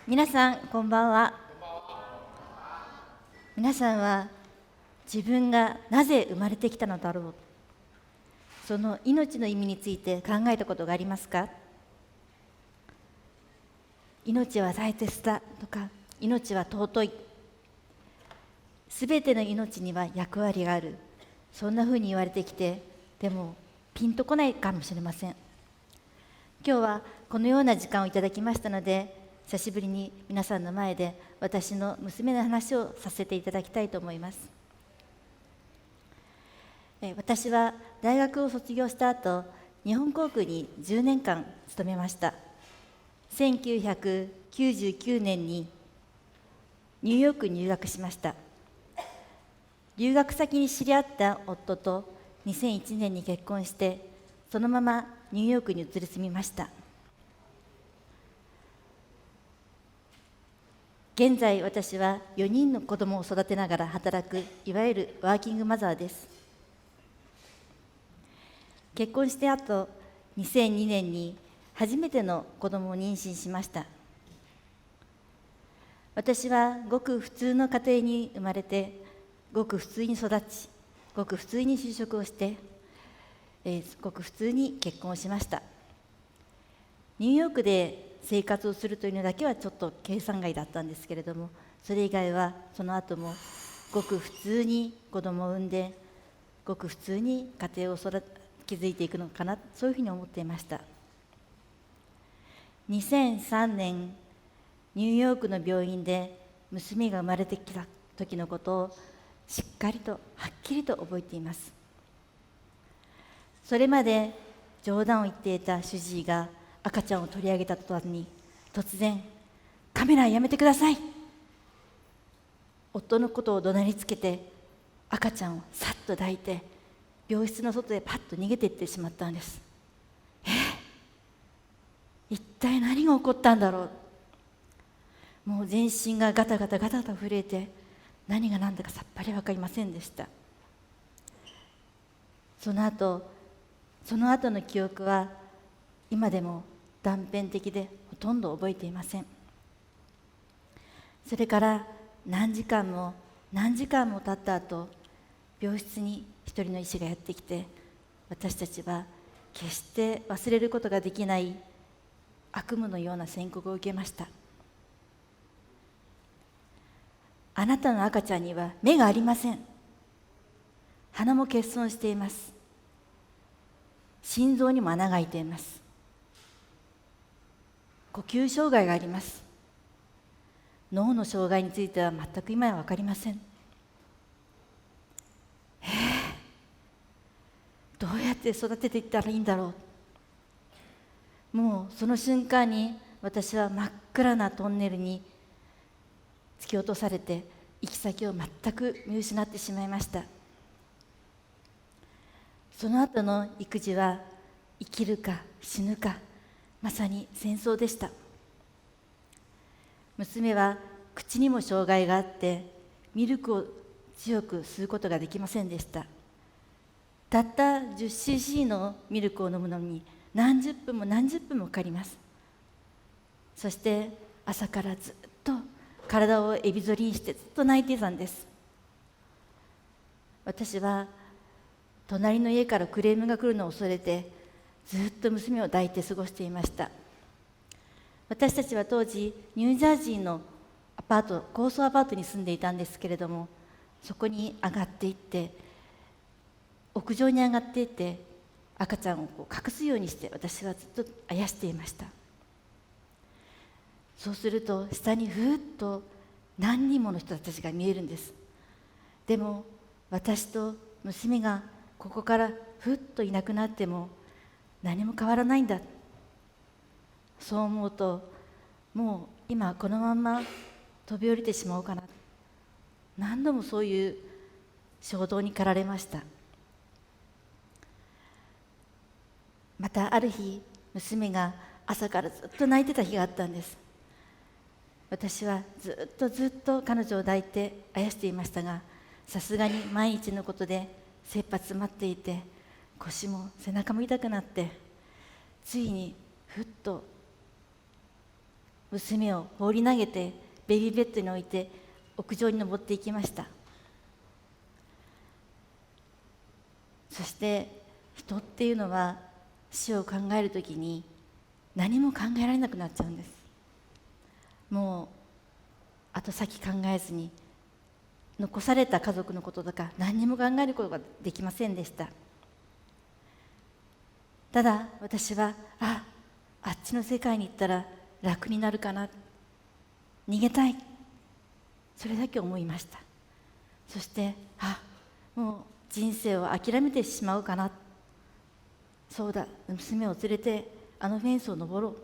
皆さんこんばんは。皆さんは自分がなぜ生まれてきたのだろう、その命の意味について考えたことがありますか？命は大切だとか、命は尊い、すべての命には役割がある、そんなふうに言われてきて、でもピンとこないかもしれません。今日はこのような時間をいただきましたので、久しぶりに皆さんの前で私の娘の話をさせていただきたいと思います。私は大学を卒業した後、日本航空に10年間勤めました。1999年にニューヨークに留学しました。留学先に知り合った夫と2001年に結婚して、そのままニューヨークに移り住みました。現在私は4人の子供を育てながら働く、いわゆるワーキングマザーです。結婚してあと2002年に初めての子供を妊娠しました。私はごく普通の家庭に生まれて、ごく普通に育ち、ごく普通に就職をして、ごく普通に結婚をしました。ニューヨークで生活をするというのだけはちょっと計算外だったんですけれども、それ以外はその後もごく普通に子供を産んで、ごく普通に家庭を築いていくのかな、そういうふうに思っていました。2003年、ニューヨークの病院で娘が生まれてきた時のことをしっかりとはっきりと覚えています。それまで冗談を言っていた主治医が赤ちゃんを取り上げた途端に、突然カメラやめてください、夫のことを怒鳴りつけて、赤ちゃんをさっと抱いて病室の外へパッと逃げていってしまったんです。一体何が起こったんだろう。もう全身がガタガタガタガタ震えて、何が何だかさっぱり分かりませんでした。その後の記憶は今でも断片的でほとんど覚えていません。それから何時間も経った後、病室に一人の医師がやってきて、私たちは決して忘れることができない悪夢のような宣告を受けました。あなたの赤ちゃんには目がありません。鼻も欠損しています。心臓にも穴が開いています。呼吸障害があります。脳の障害については全く今は分かりません。どうやって育てていったらいいんだろう。もうその瞬間に私は真っ暗なトンネルに突き落とされて、行き先を全く見失ってしまいました。その後の育児は生きるか死ぬか、まさに戦争でした。娘は口にも障害があって、ミルクを強く吸うことができませんでした。たった 10cc のミルクを飲むのに何十分もかかります。そして朝からずっと体をエビ反りにしてずっと泣いていたんです。私は隣の家からクレームが来るのを恐れて、ずっと娘を抱いて過ごしていました。私たちは当時ニュージャージーの高層アパートに住んでいたんですけれども、そこに上がっていって、屋上に上がっていって、赤ちゃんを隠すようにして私はずっとあやしていました。そうすると下にふっと何人もの人たちが見えるんです。でも私と娘がここからふっといなくなっても何も変わらないんだ、そう思うと、もう今このまま飛び降りてしまおうかな、何度もそういう衝動に駆られました。またある日、娘が朝からずっと泣いてた日があったんです。私はずっと彼女を抱いてあやしていましたが、さすがに毎日のことで切羽詰まっていて、腰も背中も痛くなって、ついにふっと娘を放り投げてベビーベッドに置いて屋上に登っていきました。そして人っていうのは死を考えるときに何も考えられなくなっちゃうんです。もう後先考えずに残された家族のこととか何にも考えることができませんでした。ただ私はあっちの世界に行ったら楽になるかな、逃げたい、それだけ思いました。そしてもう人生を諦めてしまうかな、そうだ、娘を連れてあのフェンスを登ろう、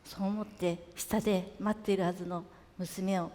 そう思って下で待っているはずの娘を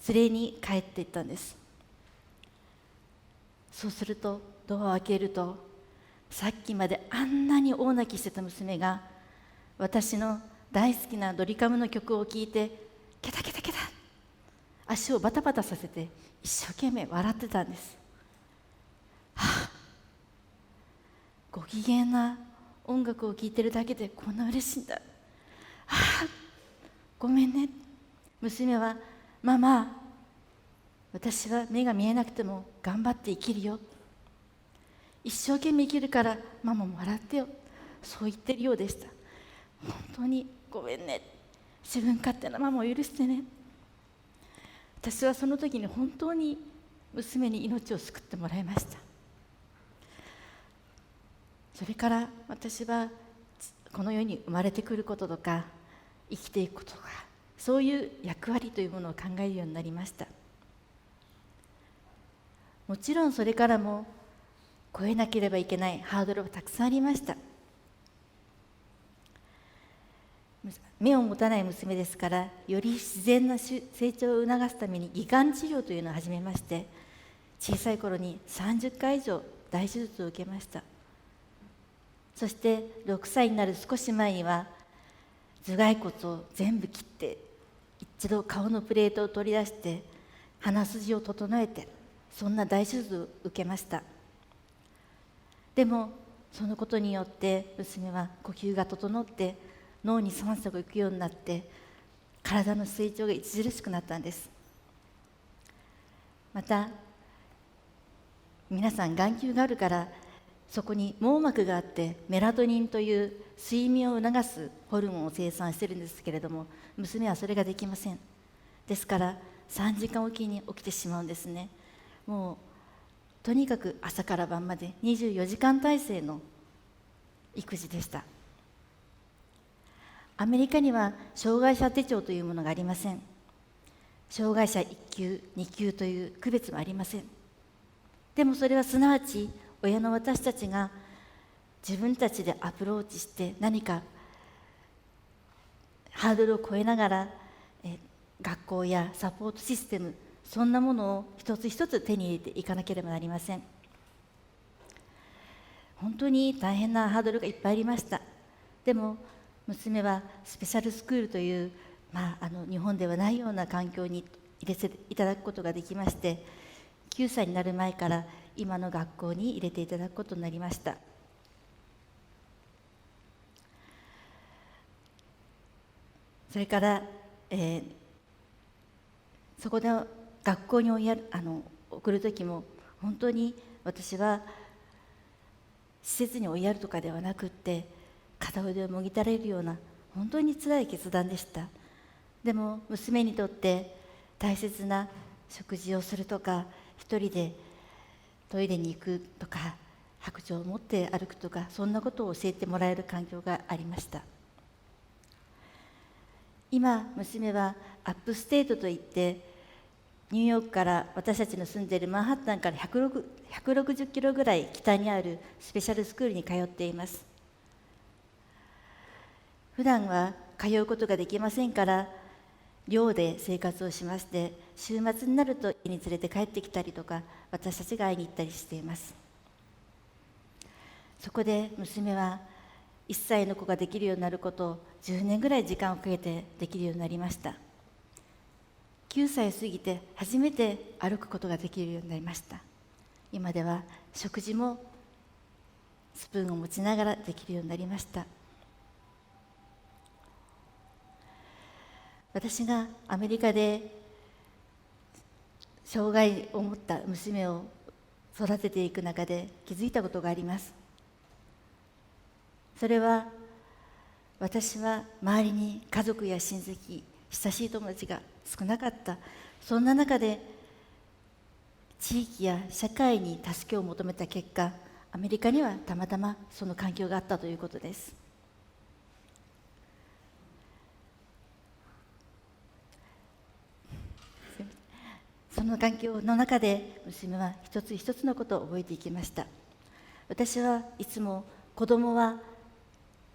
連れに帰っていったんです。そうするとドアを開けると、さっきまであんなに大泣きしてた娘が私の大好きなドリカムの曲を聴いてケタケタケタ足をバタバタさせて一生懸命笑ってたんです。ご機嫌な音楽を聴いてるだけでこんな嬉しいんだ、ごめんね。娘はママ、私は目が見えなくても頑張って生きるよ、一生懸命生きるからママも笑ってよ、そう言ってるようでした。本当にごめんね、自分勝手なママを許してね。私はその時に本当に娘に命を救ってもらいました。それから私はこの世に生まれてくることとか生きていくこととか、そういう役割というものを考えるようになりました。もちろんそれからも越えなければいけないハードルはたくさんありました。目を持たない娘ですから、より自然な成長を促すために義眼治療というのを始めまして、小さい頃に30回以上大手術を受けました。そして6歳になる少し前には頭蓋骨を全部切って、一度顔のプレートを取り出して鼻筋を整えて、そんな大手術を受けました。でもそのことによって娘は呼吸が整って脳に酸素が行くようになって、体の成長が著しくなったんです。また皆さん眼球があるから、そこに網膜があってメラトニンという睡眠を促すホルモンを生産しているんですけれども、娘はそれができません。ですから3時間おきに起きてしまうんですね。もうとにかく朝から晩まで24時間体制の育児でした。アメリカには障害者手帳というものがありません。障害者1級2級という区別もありません。でもそれはすなわち親の私たちが自分たちでアプローチして何かハードルを超えながら学校やサポートシステム、そんなものを一つ一つ手に入れていかなければなりません。本当に大変なハードルがいっぱいありました。でも娘はスペシャルスクールという、日本ではないような環境に入れていただくことができまして、9歳になる前から今の学校に入れていただくことになりました。それから、そこで学校に送る時も本当に私は施設に追いやるとかではなくって、片腕をもぎ取れるような本当につらい決断でした。でも娘にとって大切な食事をするとか、一人でトイレに行くとか、白杖を持って歩くとか、そんなことを教えてもらえる環境がありました。今娘はアップステートといって、ニューヨークから私たちの住んでいるマンハッタンから160キロぐらい北にあるスペシャルスクールに通っています。普段は通うことができませんから、寮で生活をしまして、週末になると家に連れて帰ってきたりとか、私たちが会いに行ったりしています。そこで娘は1歳の子ができるようになることを10年ぐらい時間をかけてできるようになりました。9歳過ぎて初めて歩くことができるようになりました。今では食事もスプーンを持ちながらできるようになりました。私がアメリカで障害を持った娘を育てていく中で気づいたことがあります。それは、私は周りに家族や親戚、親しい友達が少なかった。そんな中で地域や社会に助けを求めた結果、アメリカにはたまたまその環境があったということです。その環境の中で娘は一つ一つのことを覚えていきました。私はいつも、子供は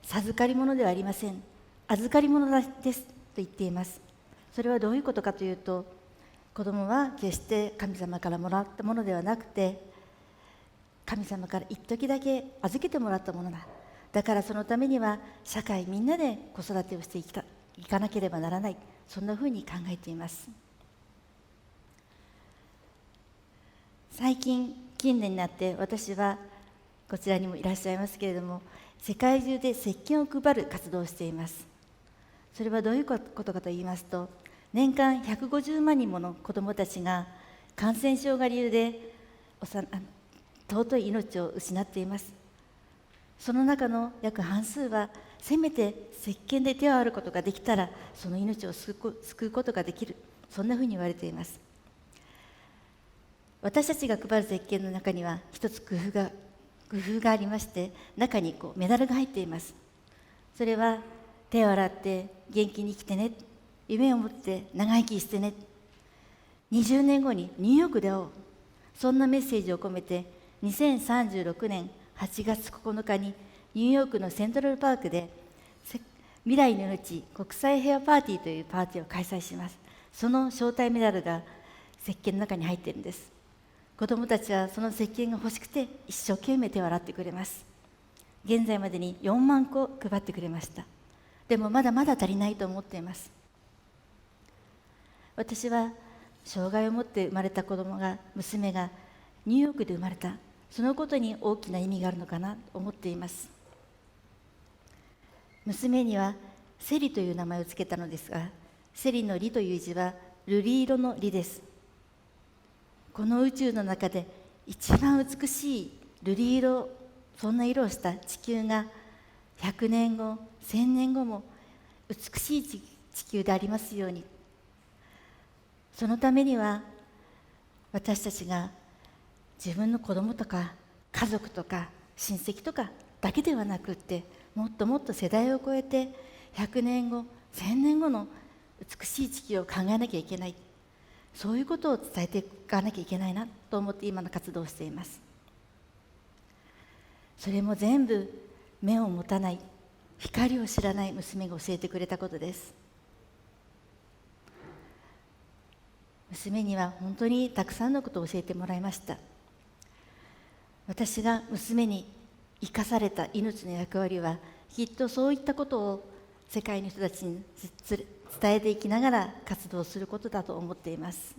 授かり物ではありません、預かり物ですと言っています。それはどういうことかというと、子供は決して神様からもらったものではなくて、神様から一時だけ預けてもらったものだ。だからそのためには社会みんなで子育てをしていかなければならない、そんなふうに考えています。近年になって私はこちらにもいらっしゃいますけれども、世界中で石鹸を配る活動をしています。それはどういうことかと言いますと、年間150万人もの子どもたちが感染症が理由で尊い命を失っています。その中の約半数は、せめて石鹸で手を洗うことができたらその命を救うことができる、そんなふうに言われています。私たちが配る石鹸の中には一つ工夫がありまして、中にメダルが入っています。それは、手を洗って元気に生きてね、夢を持って長生きしてね、20年後にニューヨークで会おう、そんなメッセージを込めて2036年8月9日にニューヨークのセントラルパークで未来の命国際平和パーティーというパーティーを開催します。その招待メダルが石鹸の中に入っているんです。子どもたちはその石鹸が欲しくて一生懸命手を洗ってくれます。現在までに4万個配ってくれました。でもまだまだ足りないと思っています。私は障害を持って生まれた娘がニューヨークで生まれた、そのことに大きな意味があるのかなと思っています。娘にはセリという名前をつけたのですが、セリのリという字は瑠璃色のリです。この宇宙の中で一番美しい瑠璃色、そんな色をした地球が100年後、1000年後も美しい地球でありますように。そのためには、私たちが自分の子供とか家族とか親戚とかだけではなくって、もっともっと世代を超えて100年後、1000年後の美しい地球を考えなきゃいけない、そういうことを伝えていかなきゃいけないなと思って今の活動をしています。それも全部目を持たない、光を知らない娘が教えてくれたことです。娘には本当にたくさんのことを教えてもらいました。私が娘に生かされた命の役割は、きっとそういったことを世界の人たちに伝えていきながら活動することだと思っています。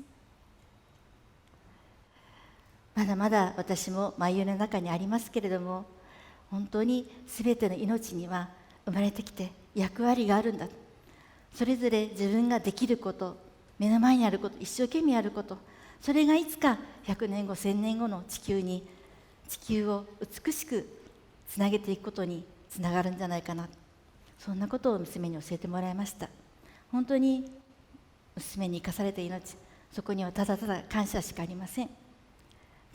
まだまだ私も迷いの中にありますけれども、本当に全ての命には生まれてきて役割があるんだ。それぞれ自分ができること、目の前にあること、一生懸命やること、それがいつか100年後、1000年後の地球を美しくつなげていくことにつながるんじゃないかな、そんなことを娘に教えてもらいました。本当に娘に生かされた命、そこにはただただ感謝しかありません。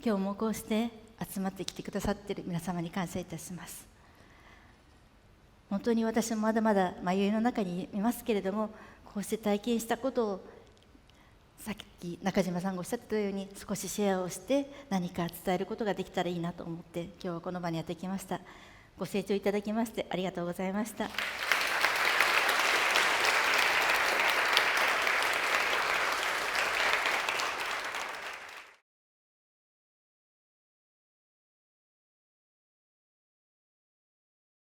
今日もこうして集まってきてくださっている皆様に感謝いたします。本当に私もまだまだ迷いの中にいますけれども、こうして体験したことを、さっき中島さんがおっしゃってたように少しシェアをして何か伝えることができたらいいなと思って、今日はこの場にやってきました。ご清聴いただきましてありがとうございました。